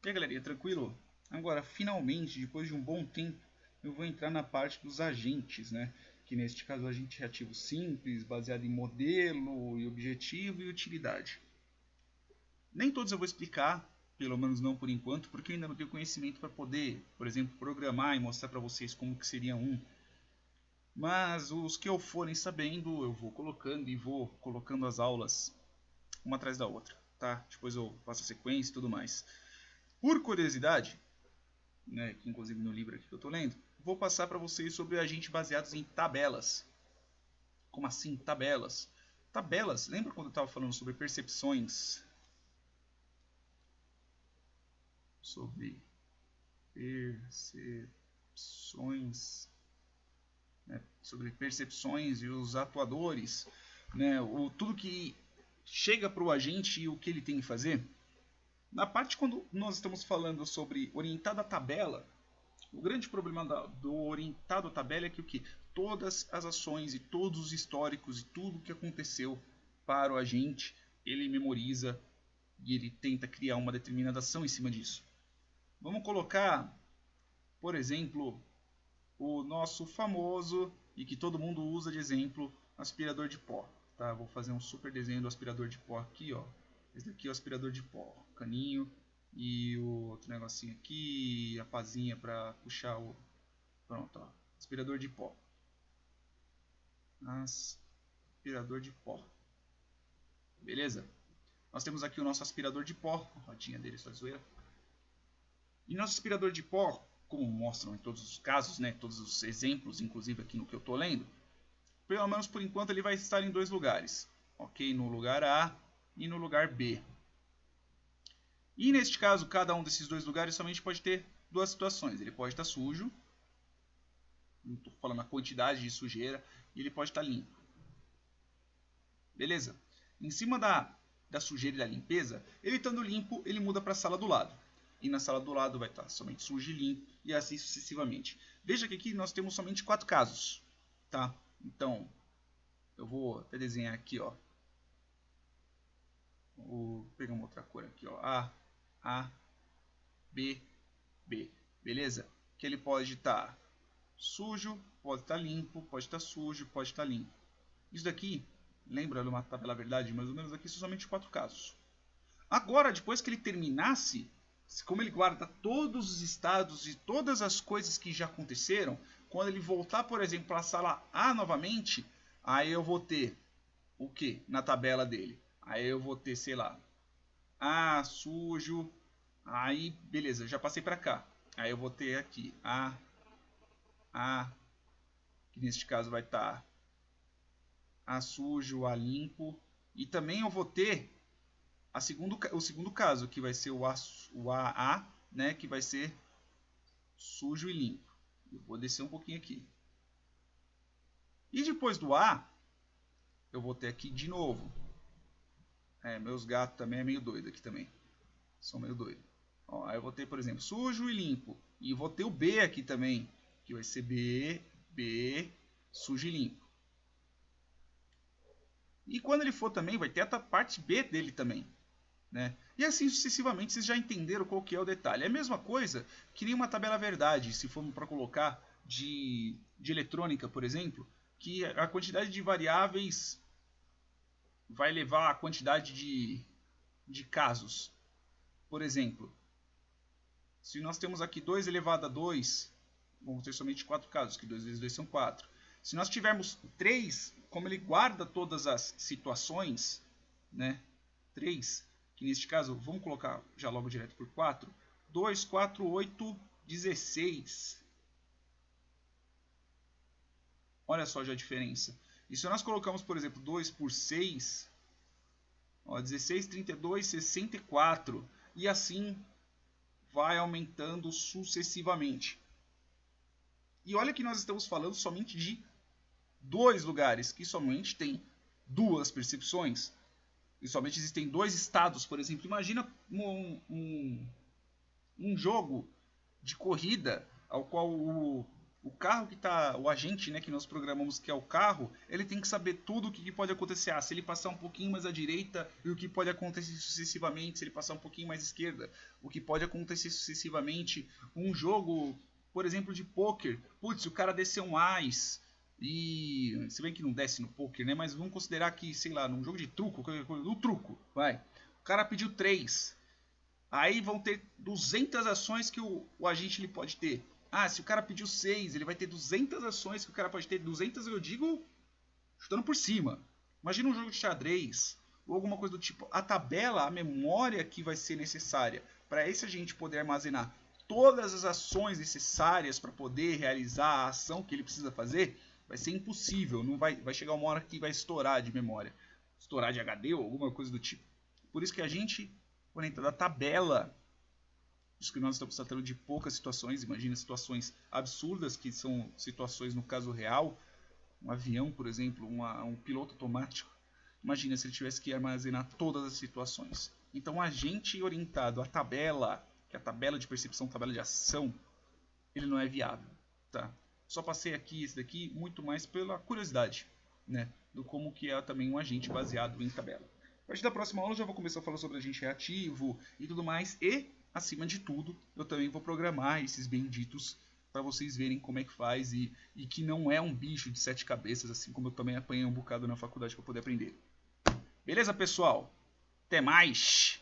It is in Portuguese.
E aí, galerinha, tranquilo? Agora, finalmente, depois de um bom tempo, eu vou entrar na parte dos agentes, né? Que neste caso, agente reativo simples, baseado em modelo, e objetivo e utilidade. Nem todos eu vou explicar, pelo menos não por enquanto, porque eu ainda não tenho conhecimento para poder, por exemplo, programar e mostrar para vocês como que seria um. Mas os que eu forem sabendo, eu vou colocando e vou colocando as aulas uma atrás da outra, tá? Depois eu faço a sequência e tudo mais. Por curiosidade, né, que inclusive no livro aqui que eu estou lendo, vou passar para vocês sobre agentes baseados em tabelas. Como assim tabelas? Tabelas, lembra quando eu estava falando sobre percepções? Sobre percepções, né, sobre percepções e os atuadores, né, tudo que chega para o agente e o que ele tem que fazer. Na parte quando nós estamos falando sobre orientado à tabela, o grande problema do orientado à tabela é que o que? Todas as ações e todos os históricos e tudo o que aconteceu para o agente, ele memoriza e ele tenta criar uma determinada ação em cima disso. Vamos colocar, por exemplo, o nosso famoso e que todo mundo usa de exemplo, aspirador de pó. Tá? Vou fazer um super desenho do aspirador de pó aqui, ó. Esse daqui é o aspirador de pó, caninho e o outro negocinho aqui, a pazinha para puxar o... Pronto, ó. Aspirador de pó. Aspirador de pó. Beleza? Nós temos aqui o nosso aspirador de pó, a rodinha dele, só zoeira. E nosso aspirador de pó, como mostram em todos os casos, né, todos os exemplos, inclusive aqui no que eu estou lendo, pelo menos por enquanto ele vai estar em dois lugares, ok? No lugar A e no lugar B. E neste caso, cada um desses dois lugares somente pode ter duas situações. Ele pode estar sujo, não estou falando a quantidade de sujeira, e ele pode estar limpo. Beleza? Em cima da sujeira e da limpeza, ele estando limpo, ele muda para a sala do lado. E na sala do lado vai estar somente sujo e limpo, e assim sucessivamente. Veja que aqui nós temos somente 4 casos. Tá? Então, eu vou até desenhar aqui, ó. Vou pegar uma outra cor aqui, ó. A, B, B. Beleza? Que ele pode estar sujo, pode estar limpo, pode estar sujo, pode estar limpo. Isso daqui, lembra de uma tabela verdade? Mais ou menos aqui são somente 4 casos. Agora, depois que ele terminasse, como ele guarda todos os estados e todas as coisas que já aconteceram, quando ele voltar, por exemplo, para a sala A novamente, aí eu vou ter o que na tabela dele? Aí eu vou ter, sei lá, A, sujo, aí beleza, já passei para cá. Aí eu vou ter aqui A, que neste caso vai estar A sujo, A limpo. E também eu vou ter o segundo caso, que vai ser o AA, né, que vai ser sujo e limpo. Eu vou descer um pouquinho aqui. E depois do A, eu vou ter aqui de novo. Meus gatos também é meio doido aqui também. São meio doidos. Aí eu vou ter, por exemplo, sujo e limpo. E vou ter o B aqui também, que vai ser B, sujo e limpo. E quando ele for também, vai ter a parte B dele também. Né? E assim sucessivamente, vocês já entenderam qual que é o detalhe. É a mesma coisa que nem uma tabela verdade, se formos para colocar de eletrônica, por exemplo, que a quantidade de variáveis vai levar a quantidade de casos. Por exemplo, se nós temos aqui 2 elevado a 2, vamos ter somente 4 casos, que 2 vezes 2 são 4. Se nós tivermos 3, como ele guarda todas as situações, né? 3, que neste caso, vamos colocar já logo direto por 4. 2, 4, 8, 16. Olha só já a diferença. E se nós colocamos, por exemplo, 2 por 6, ó, 16, 32, 64. E assim vai aumentando sucessivamente. E olha que nós estamos falando somente de 2 lugares, que somente tem 2 percepções. E somente existem 2 estados, por exemplo. Imagina um jogo de corrida ao qual O carro que tá, o agente, né, que nós programamos que é o carro, ele tem que saber tudo o que pode acontecer. Se ele passar um pouquinho mais à direita, e o que pode acontecer sucessivamente, se ele passar um pouquinho mais à esquerda, o que pode acontecer sucessivamente. Um jogo, por exemplo, de poker, putz, o cara desceu um ás, e se bem que não desce no poker, né, mas vamos considerar que, sei lá, num jogo de truco, no truco, vai. O cara pediu 3. Aí vão ter 200 ações que o agente ele pode ter. Se o cara pediu 6, ele vai ter 200 ações que o cara pode ter. 200 eu digo chutando por cima. Imagina um jogo de xadrez ou alguma coisa do tipo. A tabela, a memória que vai ser necessária para esse agente poder armazenar todas as ações necessárias para poder realizar a ação que ele precisa fazer, vai ser impossível. Não vai chegar uma hora que vai estourar de memória. Estourar de HD ou alguma coisa do tipo. Por isso que a gente, orientado à tabela, isso que nós estamos tratando de poucas situações, imagina situações absurdas, que são situações no caso real, um avião, por exemplo, um piloto automático, imagina se ele tivesse que armazenar todas as situações. Então a gente orientado à tabela, que é a tabela de percepção, tabela de ação, ele não é viável. Tá? Só passei aqui esse daqui muito mais pela curiosidade, né, do como que é também um agente baseado em tabela. A partir da próxima aula eu já vou começar a falar sobre agente reativo e tudo mais, e acima de tudo, eu também vou programar esses benditos para vocês verem como é que faz e que não é um bicho de 7 cabeças, assim como eu também apanhei um bocado na faculdade para poder aprender. Beleza, pessoal? Até mais!